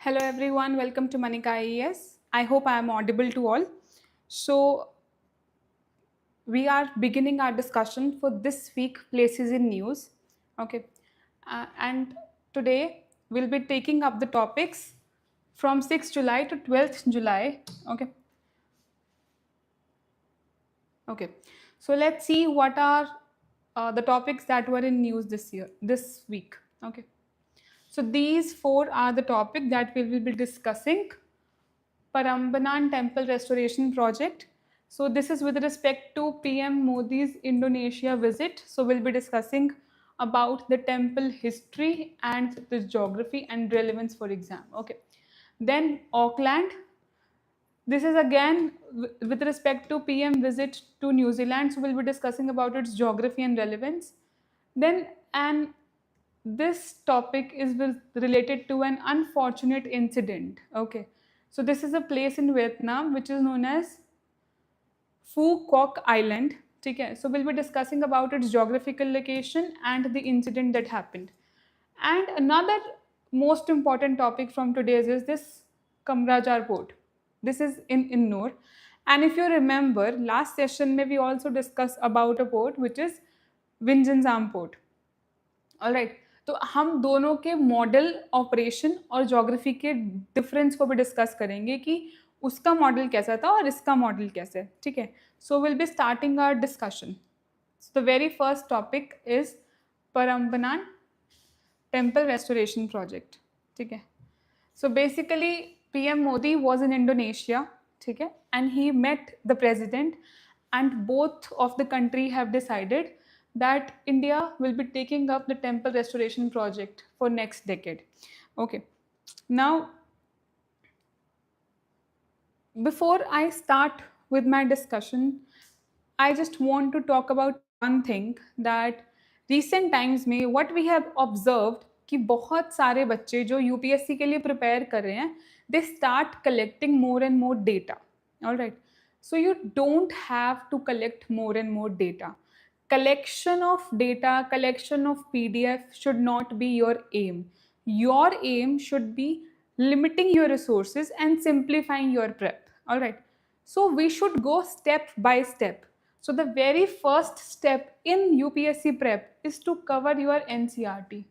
Hello everyone, welcome to Manika IES. I hope I am audible to all. So, we are beginning our discussion for this week places in news. Okay, and today we'll be taking up the topics from 6th July to 12th July. Okay. So let's see what are the topics that were in news this week. Okay. So these four are the topic that we will be discussing. Parambanan Temple Restoration Project. So this is with respect to PM Modi's Indonesia visit. So we'll be discussing about the temple history and the geography and relevance for exam. Okay. Then Auckland. This is again with respect to PM visit to New Zealand. So we'll be discussing about its geography and relevance. Then and this topic is related to an unfortunate incident. Okay, so this is a place in Vietnam which is known as Phu Quoc Island. ठीक है, so we'll be discussing about its geographical location and the incident that happened. And another most important topic from today's is this Kamrajar port. This is in Innor. And if you remember, last session में we also discussed about a port which is Vinjinzam port. Alright, तो हम दोनों के model operation और geography के difference को भी discuss करेंगे कि उसका मॉडल कैसा था और इसका मॉडल कैसा है. ठीक है, so will be starting our discussion. So the very first topic is Prambanan temple restoration project. ठीक है, so basically PM Modi was in Indonesia. ठीक है, and he met the president and both of the country have decided that India will be taking up the temple restoration project for next decade. Okay, now before I start with my discussion, I just want to talk about one thing that recent times में what we have observed कि बहुत सारे बच्चे जो UPSC के लिए prepare कर रहे हैं, they start collecting more and more data. All right, so you don't have to collect more and more data. Collection of data, collection of PDF should not be your aim. Your aim should be limiting your resources and simplifying your prep. All right, so we should go step by step. So the very first step in UPSC prep is to cover your NCERT.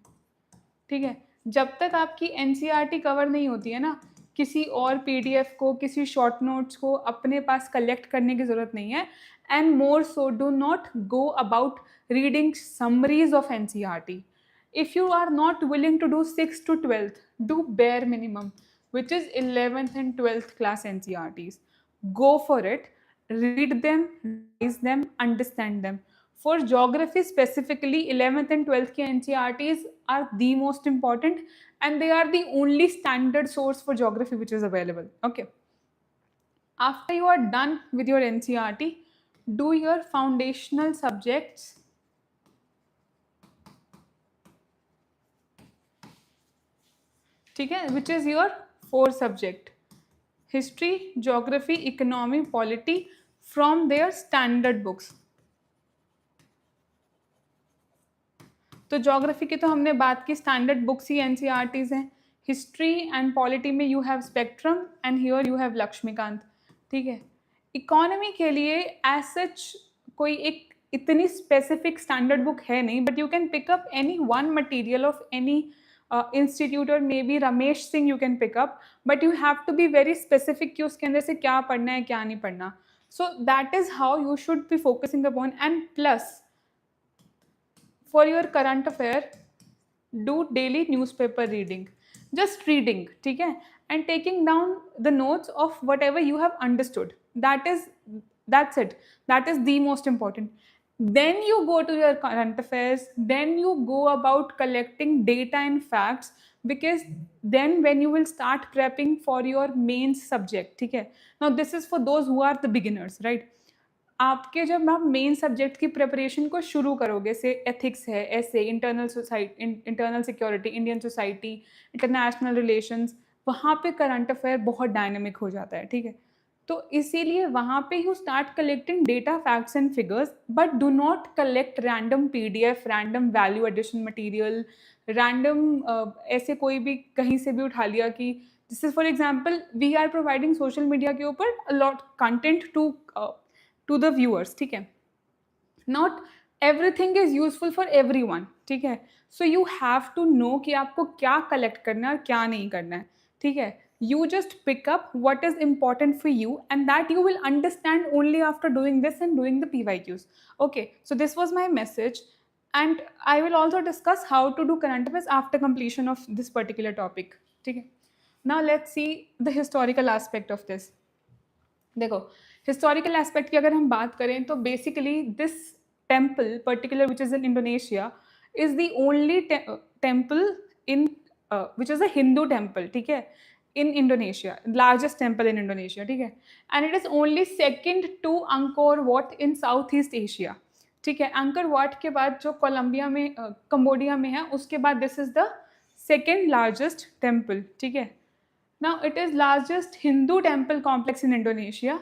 ठीक है, जब तक आपकी NCERT cover नहीं होती है ना, किसी और PDF को, किसी शॉर्ट नोट्स को अपने पास कलेक्ट करने की जरूरत नहीं है. And more so do not go about reading summaries of NCERT. If you are not willing to do 6th to 12th, do bare minimum, which is 11th and 12th class NCERTs. Go for it, read them, revise them, understand them. For geography specifically, 11th and 12th के NCERTs are the most important and they are the only standard source for geography which is available. Okay. After you are done with your NCERT, do your foundational subjects. ठीक है, which is your 4 subject: history, geography, economy, polity from their standard books. तो geography की तो हमने बात की, standard books ही NCERTs हैं. हिस्ट्री एंड पॉलिटी में you have spectrum and here you have Lakshmikant. ठीक है, इकोनॉमी के लिए एज सच कोई एक इतनी स्पेसिफिक स्टैंडर्ड बुक है नहीं, but you can pick up any one material of any institute और may be Ramesh Singh you can pick up, but you have to be very specific कि उसके अंदर से क्या पढ़ना है क्या नहीं पढ़ना. So that is how you should be focusing upon. And plus for your current affair, do daily newspaper reading, just reading, ठीक है, and taking down the notes of whatever you have understood. That's it, that is the most important. Then you go to your current affairs, then you go about collecting data and facts, because then when you will start prepping for your main subject. ठीक है, now this is for those who are the beginners, right? आपके जब आप main subject की preparation को शुरू करोगे, से एथिक्स है, ऐसे internal security, Indian society, international relations, वहाँ पे करंट अफेयर बहुत डायनेमिक हो जाता है. ठीक है, तो इसीलिए वहाँ पे you start collecting data, facts and figures, but do not collect random PDF, random value addition material, random ऐसे कोई भी कहीं से भी उठा लिया कि जैसे for example we are providing social media के ऊपर a lot content to the viewers, ठीक है. Not everything is useful for everyone, ठीक है. So you have to know कि आपको क्या कलेक्ट करना है और क्या नहीं करना है, ठीक है. You just pick up what is important for you, and that you will understand only after doing this and doing the PYQs. Okay, so this was my message, and I will also discuss how to do current affairs after completion of this particular topic. Okay, now let's see the historical aspect of this. देखो, historical aspect की अगर हम बात करें तो basically this temple particular which is in Indonesia is the only temple in which is a Hindu temple, ठीक है, in Indonesia, largest temple in Indonesia, ठीक है. And it is only second to Angkor Wat in South East Asia, ठीक है. Angkor what के बाद जो Colombia में कंबोडिया में है, उसके बाद this is the second largest temple, ठीक है. Now it is largest Hindu temple complex in Indonesia,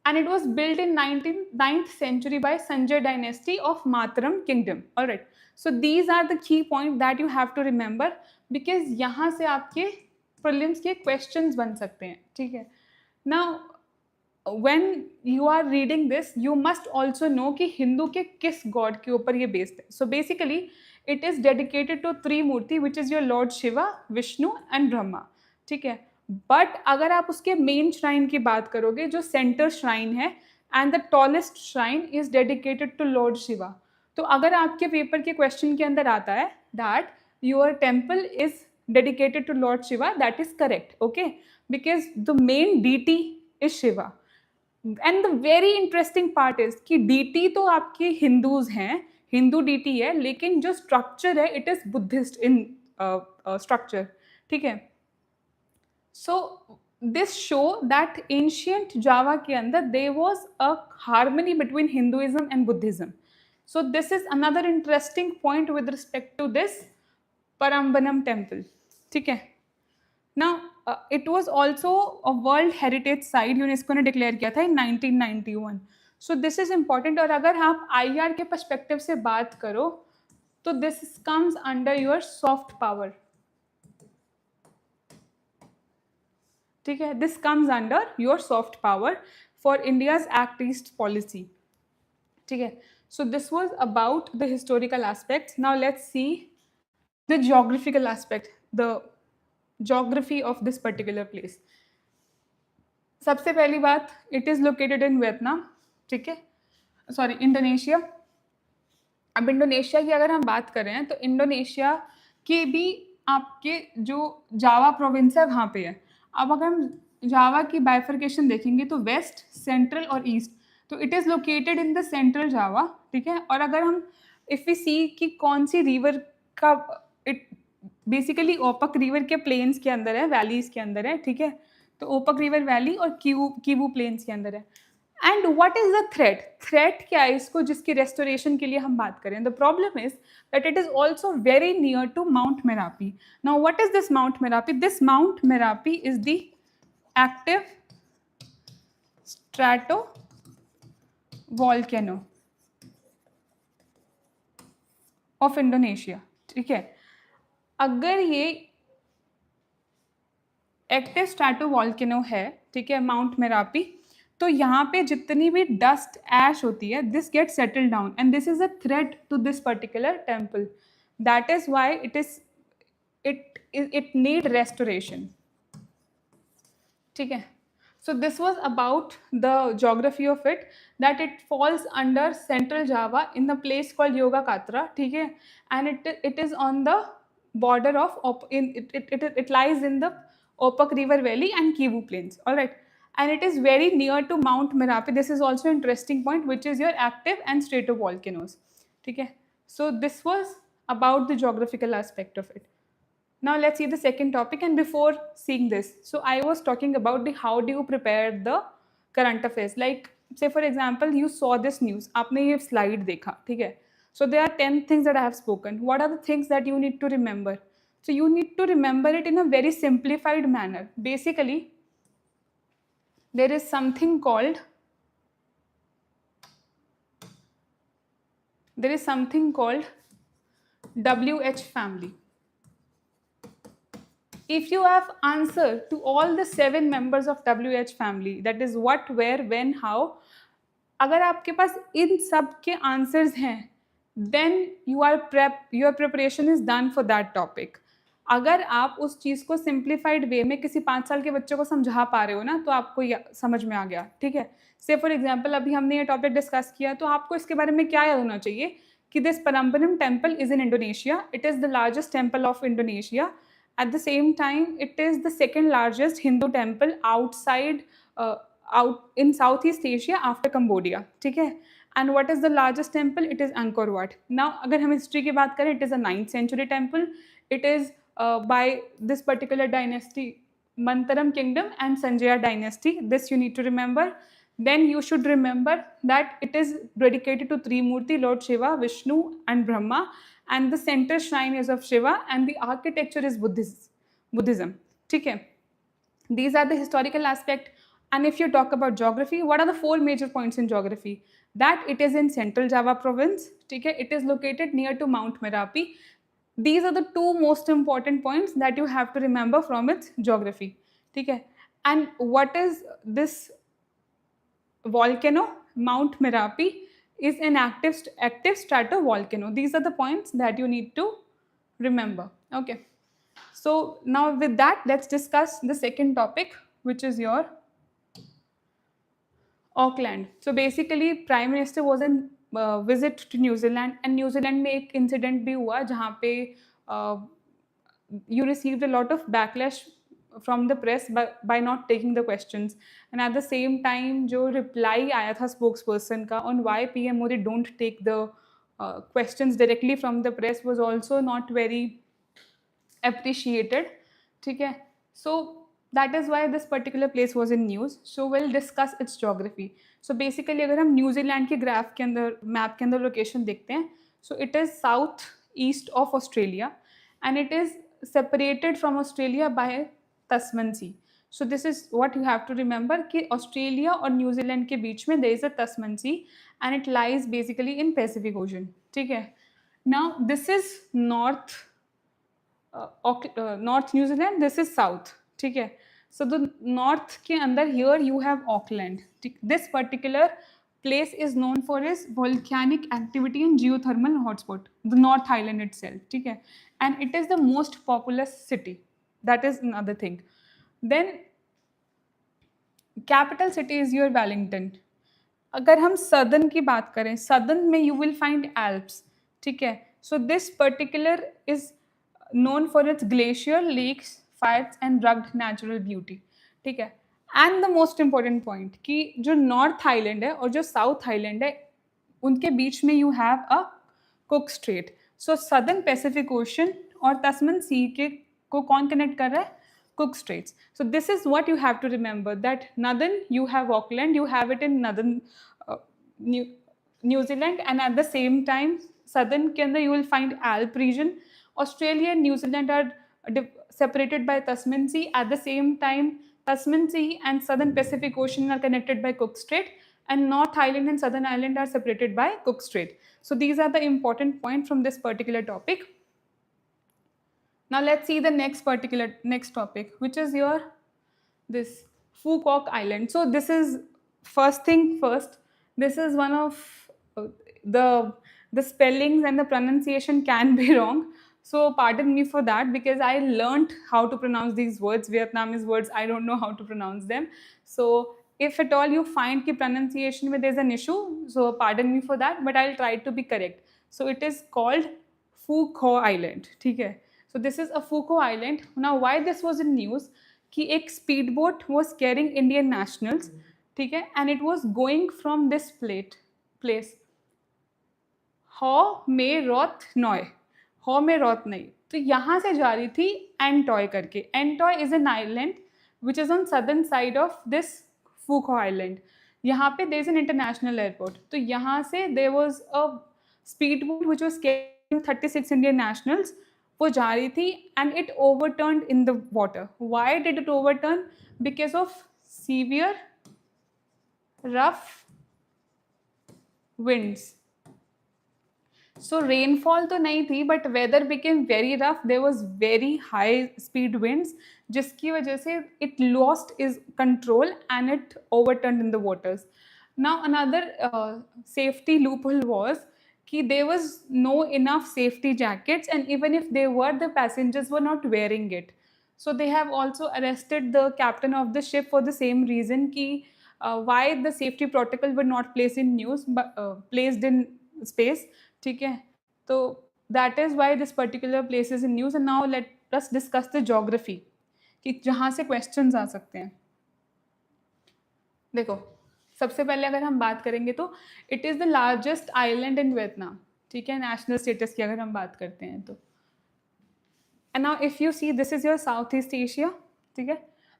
and it was built in 9th century by Sanjay dynasty of Mataram kingdom. All right. So these are the key points that you have to remember, because यहाँ से आपके prelims के questions बन सकते हैं, ठीक है. Now when you are reading this, you must also know कि हिंदू के किस god के ऊपर ये based है. So basically it is dedicated to three Murthy, which is your Lord Shiva, Vishnu and Brahma, ठीक है. बट अगर आप उसके मेन श्राइन की बात करोगे, जो सेंटर श्राइन है and the tallest shrine is dedicated to Lord Shiva. तो अगर आपके पेपर के क्वेश्चन के अंदर आता है that your temple is dedicated to Lord Shiva, that is correct, okay, because the main deity is Shiva. And the very interesting part is कि deity तो आपके हिंदूज हैं, हिंदू डीटी है, लेकिन जो स्ट्रक्चर है it is Buddhist in structure, ठीक है. So this show that ancient Java के अंदर there was a harmony between Hinduism and Buddhism. So this is another interesting point with respect to this Parambanam temple. ठीक है. Now it was also a World Heritage Site UNESCO ने declare किया था in 1991. So this is important. और अगर आप IR के perspective से बात करो तो this comes under your soft power. ठीक है, this comes under your soft power for India's act east policy, ठीक है. So this was about the historical aspects. Now let's see the geographical aspect, the geography of this particular place. सबसे पहली बात, it is located in Vietnam, ठीक है, sorry Indonesia. अब Indonesia की अगर हम बात करें तो इंडोनेशिया के भी आपके जो जावा प्रोविंस है वहाँ पे है. अब अगर हम जावा की बाइफर्केशन देखेंगे तो वेस्ट, सेंट्रल और ईस्ट, तो it is located in the central Java, ठीक है. और अगर हम इफ़ वी सी कि कौन सी रिवर का, इट बेसिकली ओपक रिवर के प्लेन्स के अंदर है, वैलीज के अंदर है, ठीक है. तो ओपक रिवर वैली और कीवू प्लेन्स के अंदर है. And what is the threat, threat क्या है इसको जिसकी रेस्टोरेशन के लिए हम बात करें. The problem is that it is also very near to Mount Merapi. Now what is this Mount Merapi? This Mount Merapi is the active stratovolcano of Indonesia, ठीक है. अगर ये एक्टिव स्ट्रैटो वॉल्केनो है, ठीक है, mount Merapi, तो यहाँ पे जितनी भी डस्ट ऐश होती है, this get settle down and this is a threat to this particular temple. That is why it need restoration, ठीक है. So this was about the geography of it, that it falls under Central Java in the place called Yogyakarta, ठीक है, and it is on the border of it lies in the Opak River Valley and Kivu Plains, all right, and it is very near to Mount Merapi. This is also interesting point, which is your active and stratovolcanoes, ठीक है. So this was about the geographical aspect of it. Now let's see the second topic, and before seeing this, so I was talking about the how do you prepare the current affairs. Like say for example you saw this news, आपने ये slide देखा, ठीक है. So there are 10 things that I have spoken. What are the things that you need to remember? So you need to remember it in a very simplified manner. Basically there is something called WH family. if you have answer to all the 7 members of WH family, that is what, where, when, how, अगर आपके पास इन सब के answers हैं, then your preparation is done for that topic. अगर आप उस चीज़ को simplified वे में किसी 5 साल के बच्चों को समझा पा रहे हो ना, तो आपको समझ में आ गया. ठीक है. से फॉर एग्जाम्पल अभी हमने ये टॉपिक डिस्कस किया, तो आपको इसके बारे में क्या याद होना चाहिए कि this Prambanan temple is in Indonesia. It is the largest temple of Indonesia. At the same time, it is the second largest Hindu temple outside out in Southeast Asia after Cambodia. ठीक है. And what is the largest temple? It is Angkor Wat. Now, अगर हम history की बात करें, it is a 9th century temple. It is by this particular dynasty, Mantaram kingdom and Sanjaya dynasty. This you need to remember. Then you should remember that it is dedicated to three Murti, Lord Shiva, Vishnu and Brahma. And the center shrine is of Shiva, and the architecture is Buddhism. ठीक है. These are the historical aspect. And if you talk about geography, what are the 4 major points in geography? That it is in Central Java province. ठीक है. It is located near to Mount Merapi. These are the 2 most important points that you have to remember from its geography. ठीक है. And what is this volcano? Mount Merapi is an active stratovolcano. These are the points that you need to remember. Okay. So now with that, let's discuss the second topic, which is your Auckland. So basically, Prime Minister was in visit to New Zealand, and New Zealand में एक incident भी हुआ जहाँ पे you received a lot of backlash from the press by not taking the questions. And at the same time, जो reply आया था spokesperson का on why PM Modi don't take the questions directly from the press was also not very appreciated. ठीक है. So that is why this particular place was in news. So we'll discuss its geography. So basically अगर हम New Zealand के graph के अंदर, map के अंदर location देखते हैं, so it is south east of Australia and it is separated from Australia by Tasman Sea. So this is what you have to remember कि ऑस्ट्रेलिया और न्यूजीलैंड के बीच में there is a Tasman Sea and it lies basically in Pacific Ocean. ठीक है. Now this is north New Zealand, this is south. ठीक है. So the north के अंदर here you have Auckland. This particular place is known for its volcanic activity and geothermal hotspot, the North Island itself. ठीक है. And it is the most populous city. That is another thing. Then capital city is your Wellington. अगर हम southern की बात करें, southern में you will find Alps. ठीक है. So this particular is known for its glacier, lakes, fires and rugged natural beauty. ठीक है. And the most important point कि जो North Island है और जो South Island है, उनके बीच में you have a Cook Strait. So Southern Pacific Ocean और Tasman Sea के को कौन connect कर रहा है? Cook Straits. So this is what you have to remember, that northern you have Auckland, you have it in northern New Zealand, and at the same time southern के अंदर you will find Alp region. Australia and New Zealand are separated by Tasman Sea. At the same time, Tasman Sea and Southern Pacific Ocean are connected by Cook Strait, and North Island and Southern Island are separated by Cook Strait. So these are the important points from this particular topic. Now let's see the next topic, which is this Phuket Island. So this is first thing first. This is one of the spellings and the pronunciation can be wrong. So pardon me for that, because I learned how to pronounce these words, Vietnamese words. I don't know how to pronounce them. So if at all you find कि pronunciation में there's an issue, so pardon me for that, but I'll try to be correct. So it is called Phuket Island. ठीक है. So this is a Phuket Island. Now why this was in news? कि एक speedboat was carrying Indian nationals, ठीक है, and it was going from this place. Ho Me Roth Noi. Ho Me Roth Noi. तो यहाँ से जा रही थी Antoy करके. Antoy is an island which is on southern side of this Phuket Island. यहाँ पे there is an international airport. तो यहाँ से there was a speedboat which was carrying 36 Indian nationals. वो जा रही थी and it overturned in the water. Why did it overturn? Because of severe rough winds. So rainfall तो नहीं थी but weather became very rough, there was very high speed winds जिसकी वजह से it lost is control and it overturn in the waters. Now another safety loophole was कि there was no enough safety jackets, and even if they were, the passengers were not wearing it. So they have also arrested the captain of the ship for the same reason कि why the safety protocol were not placed in news but placed in space. ठीक है, तो that is why this particular place is in news. And now let us discuss the geography कि जहाँ से questions आ सकते हैं. देखो, सबसे पहले अगर हम बात करेंगे तो it is the largest island in Vietnam. ठीक है, नेशनल स्टेटस की अगर हम बात करते हैं तो. And now if you see, this is your South East Asia. ठीक है,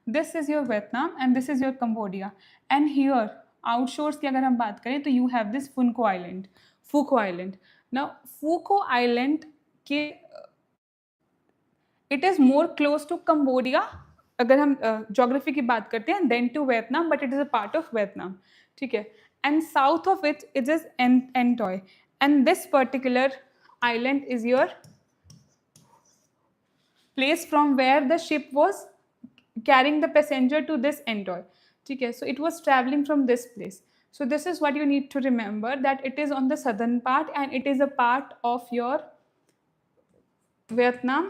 this is your Vietnam and this is your Cambodia. And here outshores की अगर हम बात करें तो you have this Phu Quoc island, Phu Quoc island. Now Phu Quoc island के it is more close to Cambodia अगर हम जोग्राफी की बात करते हैं then to Vietnam, but it is a part of Vietnam. ठीक है, and south of it is An Thoi, and this particular island is your place from where the ship was carrying the passenger to this Entoy. Okay, so it was traveling from this place. So this is what you need to remember, that it is on the southern part and it is a part of your Vietnam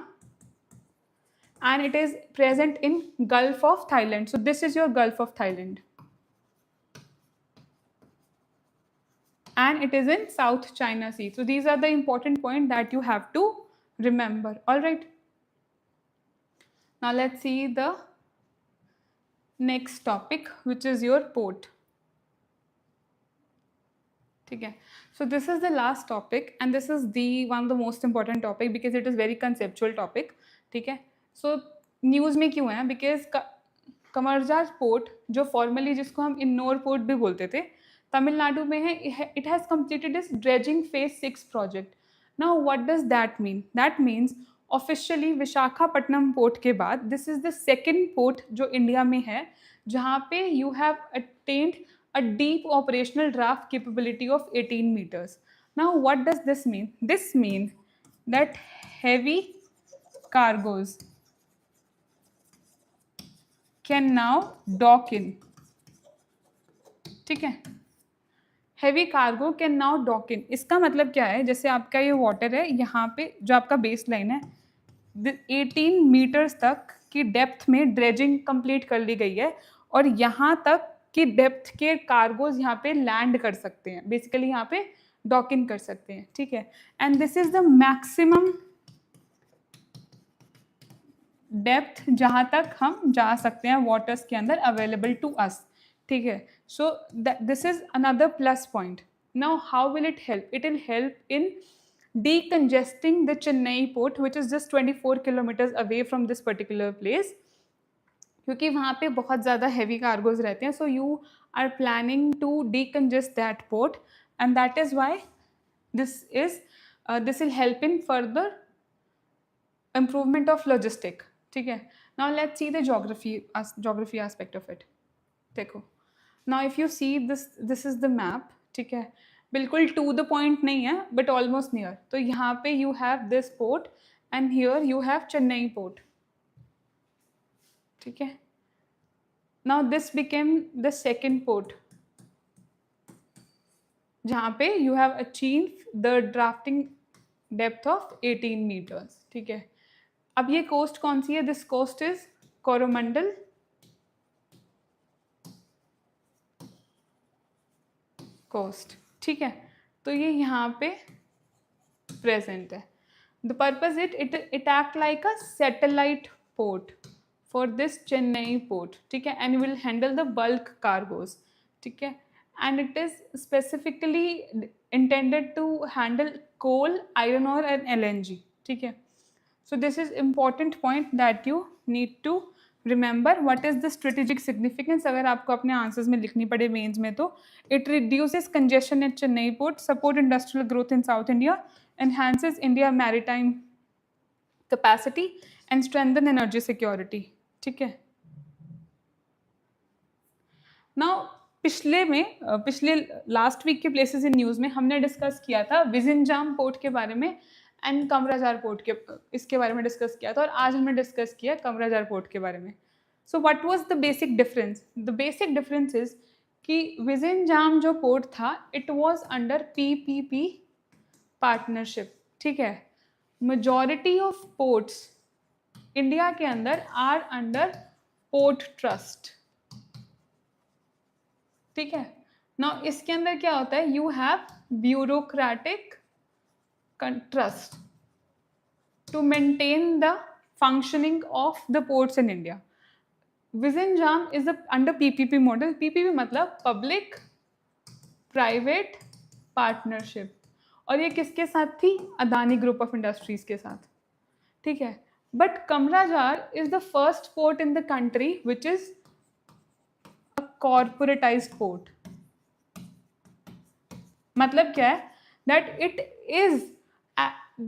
and it is present in Gulf of Thailand. So this is your Gulf of Thailand and it is in South China Sea. So these are the important points that you have to remember. All right. Now let's see the next topic, which is your port. ठीक है, so this is the last topic and this is the one of the most important topic because it is very conceptual topic. ठीक है, so news में क्यों है? Because कमरजार port जो formally जिसको हम इन्नोर पोर्ट भी बोलते थे तमिलनाडु में है, it has completed its dredging phase 6 project. Now what does that mean? That means officially Visakhapatnam port के बाद this is the second port जो इंडिया में है जहाँ पे you have attend a deep operational draft capability of 18 meters. Now what does this mean? This means that heavy cargoes can now dock in. ठीक है, heavy cargo can now dock in. इसका मतलब क्या है? जैसे आपका ये वाटर है, यहाँ पे जो आपका बेस लाइन है 18 मीटर्स तक की डेप्थ में ड्रेजिंग कंप्लीट कर ली गई है और यहाँ तक की डेप्थ के कार्गोज यहाँ पे लैंड कर सकते हैं, बेसिकली यहाँ पे डॉक इन कर सकते हैं. ठीक है, and this is the maximum depth जहाँ तक हम जा सकते हैं वाटर्स के अंदर अवेलेबल टू अस. ठीक है, so this is another plus point. Now how will it help? It will help in decongesting the Chennai port, which is just 24 kilometers away from this particular place, क्योंकि वहाँ पे बहुत ज़्यादा heavy cargoes रहते हैं. So you are planning to decongest that port and that is why this will help in further improvement of logistic. ठीक है, now let's see the geography aspect of it. देखो, now if you see this is the map. ठीक है, बिल्कुल to the point नहीं है but almost near. तो यहाँ पे you have this port and here you have Chennai port. ठीक है, now this became the second port जहाँ पे you have achieve the drafting depth of 18 metres. ठीक है, अब ये कोस्ट कौन सी है? This coast is Coromandel coast. ठीक है, तो ये यहाँ पे प्रेजेंट है. The purpose it act like a satellite port for this Chennai port. ठीक है, and will handle the bulk cargoes. ठीक है, and it is specifically intended to handle coal, iron ore and LNG. ठीक है, so this is important point that you need to remember. what is the strategic significance? अगर आपको अपने answers में लिखनी पड़े मेंस में तो it reduces congestion at Chennai port, support industrial growth in South India, enhances India maritime capacity and strengthen energy security. ठीक है, now पिछले लास्ट वीक के प्लेसेस इन न्यूज़ में हमने डिस्कस किया था विजिंजाम पोर्ट के बारे में एंड कमराजार पोर्ट के इसके बारे में डिस्कस किया था, और आज हमने डिस्कस किया कमराजार पोर्ट के बारे में. So what was the basic difference? The basic difference is कि विजिंजाम जो पोर्ट था it was under PPP partnership. ठीक है, मेजॉरिटी ऑफ पोर्ट्स इंडिया के अंदर आर अंडर पोर्ट ट्रस्ट. ठीक है, नाउ इसके अंदर क्या होता है, you have bureaucratic trust to maintain the functioning of the ports in India. Vizinjam is under PPP model. PPP मतलब public private partnership, और ये किसके साथ थी? अदानी ग्रुप ऑफ इंडस्ट्रीज के साथ. ठीक है, but Kamarajar is the first port in the country which is a corporatized port. मतलब क्या है? That it is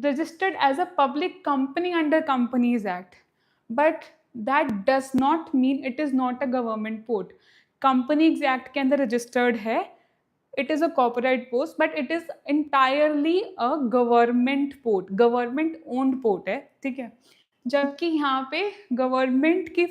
registered as a public company under Companies Act, but that does not mean it is not a government port. Companies Act के अंदर registered है, it is a corporate post, but it is entirely a government port, government owned port है. ठीक है, जबकि यहाँ पे government की,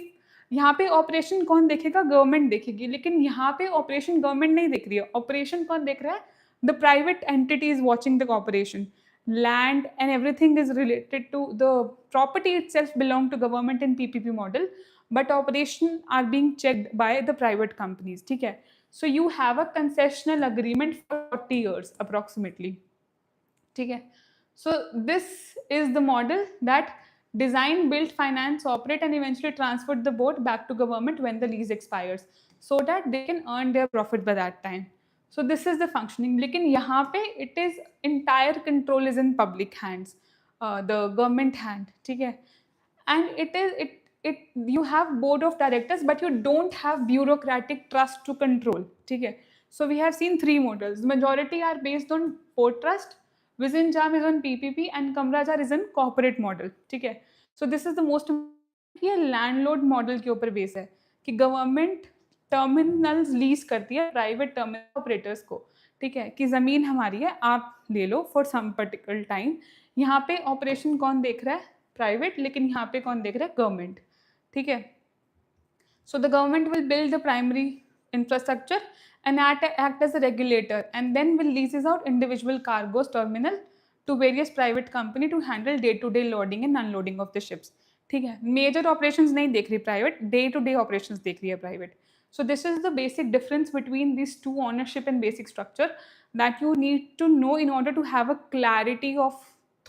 यहाँ पे ऑपरेशन कौन देखेगा? गवर्नमेंट देखेगी, लेकिन यहाँ पे ऑपरेशन गवर्नमेंट नहीं देख रही है. ऑपरेशन कौन देख रहा है? The private entity is watching the operation. Land and everything is related to the property itself belong to government in PPP model, but operation are being checked by the private companies. ठीक है, so you have a concessional agreement for 40 years approximately. ठीक है, so this is the model that design, build, finance, operate and eventually transfer the boat back to government when the lease expires, so that they can earn their profit by that time. So this is the functioning. लेकिन यहाँ पे it is entire control is in public hands, the government hand. ठीक है, and it you have board of directors, but you don't have bureaucratic trust to control. ठीक है, so we have seen three models. Majority are based on port trust, Vizinjam is on PPP, and Kamrajar is in corporate model. ठीक है, so this is the most, ये landlord model के ऊपर base है कि government terminals lease करती है private terminal operators को. ठीक है, कि ज़मीन हमारी है, आप ले लो फॉर सम पर्टिकुलर टाइम. यहाँ पे ऑपरेशन कौन देख रहा है? प्राइवेट, लेकिन यहाँ पे कौन देख रहा है? गवर्नमेंट. ठीक है, so the government will build the primary infrastructure and act as a regulator, and then will leases out individual cargoes terminal to various private company to handle day-to-day loading and unloading of the ships. ठीक है, major operations नहीं देख रही private, day to day operations देख रही है private. So this is the basic difference between these two ownership and basic structure that you need to know in order to have a clarity of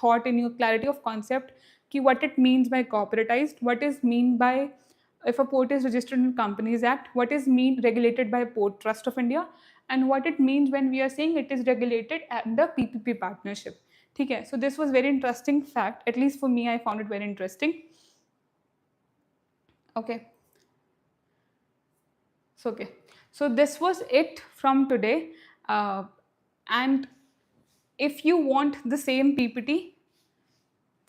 thought in your clarity of concept ki what it means by corporatized, what is mean by if a port is registered in Companies Act, what is mean regulated by Port Trust of India, and what it means when we are saying it is regulated under PPP partnership. ठीक है, so this was very interesting fact, at least for me I found it very interesting. Okay. Okay, so this was it from today, and if you want the same PPT,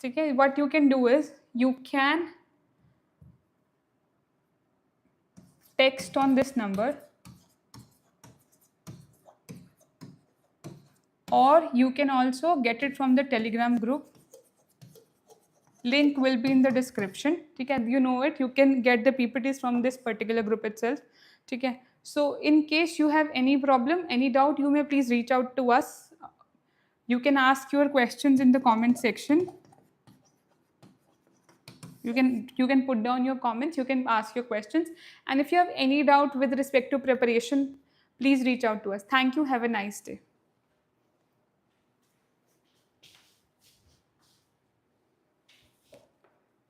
okay, what you can do is you can text on this number, or you can also get it from the Telegram group. Link will be in the description. Okay, you know it, you can get the PPTs from this particular group itself. ठीक है, so in case you have any problem, any doubt, you may please reach out to us. You can ask your questions in the comment section. You can put down your comments, you can ask your questions, and if you have any doubt with respect to preparation, please reach out to us. Thank you, have a nice day.